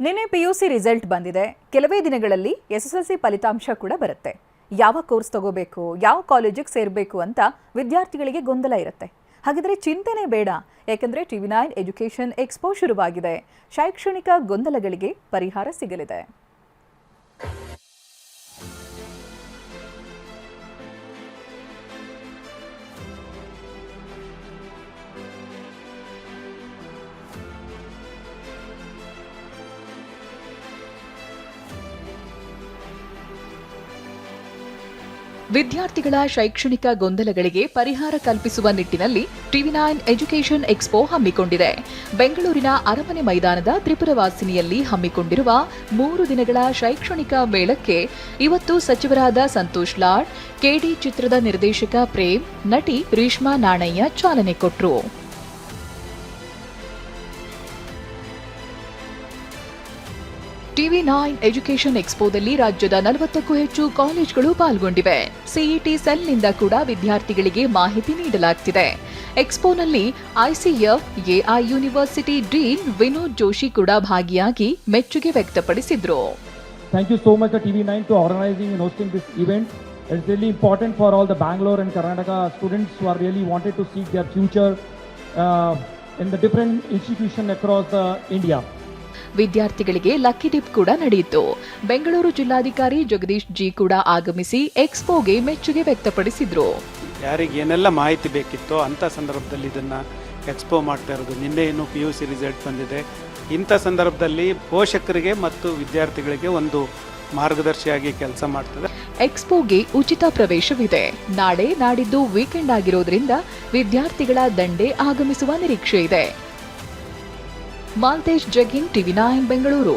ನಿನ್ನೆ PUC result ಬಂದಿದೆ. ಕೆಲವೇ ದಿನಗಳಲ್ಲಿ ಎಸ್ಎಸ್ಎಲ್ಸಿ ಫಲಿತಾಂಶ ಕೂಡ ಬರುತ್ತೆ. ಯಾವ ಕೋರ್ಸ್ ತಗೋಬೇಕು, ಯಾವ ಕಾಲೇಜಿಗೆ ಸೇರಬೇಕು ಅಂತ ವಿದ್ಯಾರ್ಥಿಗಳಿಗೆ ಗೊಂದಲ ಇರುತ್ತೆ. ಹಾಗಿದ್ರೆ ಚಿಂತೆನೇ ಬೇಡ, ಯಾಕಂದ್ರೆ TV9 ಎಜುಕೇಷನ್ ಎಕ್ಸ್ಪೋ ಶುರುವಾಗಿದೆ. ಶೈಕ್ಷಣಿಕ ಗೊಂದಲಗಳಿಗೆ ಪರಿಹಾರ ಸಿಗಲಿದೆ. ವಿದ್ಯಾರ್ಥಿಗಳ ಶೈಕ್ಷಣಿಕ ಗೊಂದಲಗಳಿಗೆ ಪರಿಹಾರ ಕಲ್ಪಿಸುವ ನಿಟ್ಟಿನಲ್ಲಿ TV9 ಎಜುಕೇಷನ್ ಎಕ್ಸ್ಪೋ ಹಮ್ಮಿಕೊಂಡಿದೆ. ಬೆಂಗಳೂರಿನ ಅರಮನೆ ಮೈದಾನದ ತ್ರಿಪುರವಾಸಿನಿಯಲ್ಲಿ ಹಮ್ಮಿಕೊಂಡಿರುವ 3 ದಿನಗಳ ಶೈಕ್ಷಣಿಕ ಮೇಳಕ್ಕೆ ಇವತ್ತು ಸಚಿವರಾದ ಸಂತೋಷ್ ಲಾಡ್, ಕೆಡಿ ಚಿತ್ರದ ನಿರ್ದೇಶಕ ಪ್ರೇಮ್, ನಟಿ ರೇಷ್ಮಾ ನಾಣಯ್ಯ ಚಾಲನೆ ಕೊಟ್ಟರು. TV9 ಎಜುಕೇಷನ್ ಎಕ್ಸ್ಪೋದಲ್ಲಿ ರಾಜ್ಯದ 40ಕ್ಕೂ ಹೆಚ್ಚು ಕಾಲೇಜುಗಳು ಪಾಲ್ಗೊಂಡಿವೆ. ಸಿಇಟಿ ಸೆಲ್ನಿಂದ ಕೂಡ ವಿದ್ಯಾರ್ಥಿಗಳಿಗೆ ಮಾಹಿತಿ ನೀಡಲಾಗುತ್ತಿದೆ. ಎಕ್ಸ್ಪೋನಲ್ಲಿ ICF AI university dean Vinod Joshi ಕೂಡ ಭಾಗಿಯಾಗಿ ಮೆಚ್ಚುಗೆ ವ್ಯಕ್ತಪಡಿಸಿದ್ರು. Thank you so much to TV9 to organizing and hosting this event. It's really important for all the Bangalore and Karnataka students who are really wanted to seek their future in the different institutions across India. ವಿದ್ಯಾರ್ಥಿಗಳಿಗೆ lucky tip ಕೂಡ ನಡೆಯಿತು. ಬೆಂಗಳೂರು ಜಿಲ್ಲಾಧಿಕಾರಿ Jagadish G ಕೂಡ ಆಗಮಿಸಿ ಎಕ್ಸ್ಪೋಗೆ ಮೆಚ್ಚುಗೆ ವ್ಯಕ್ತಪಡಿಸಿದ್ರು. ಯಾರಿಗೆ ಏನೆಲ್ಲ ಮಾಹಿತಿ ಬೇಕಿತ್ತೋ ಅಂತ ಸಂದರ್ಭದಲ್ಲಿ ಇದನ್ನ ಎಕ್ಸ್ಪೋ ಮಾಡ್ತಾ ಇರೋದು. ನಿನ್ನೆ ಇನ್ನು PUC ರಿಸಲ್ಟ್ ಬಂದಿದೆ. ಇಂಥ ಸಂದರ್ಭದಲ್ಲಿ ಪೋಷಕರಿಗೆ ಮತ್ತು ವಿದ್ಯಾರ್ಥಿಗಳಿಗೆ ಒಂದು ಮಾರ್ಗದರ್ಶಿಯಾಗಿ ಕೆಲಸ ಮಾಡ್ತದೆ. ಎಕ್ಸ್ಪೋಗೆ ಉಚಿತ ಪ್ರವೇಶವಿದೆ. ನಾಳೆ ನಾಡಿದ್ದು ವೀಕೆಂಡ್ ಆಗಿರೋದ್ರಿಂದ ವಿದ್ಯಾರ್ಥಿಗಳ ದಂಡೇ ಆಗಮಿಸುವ ನಿರೀಕ್ಷೆ ಇದೆ. ಮಾಲ್ತೇಶ್ ಜಗ್ಗಿಂಗ್, TV9 ಬೆಂಗಳೂರು.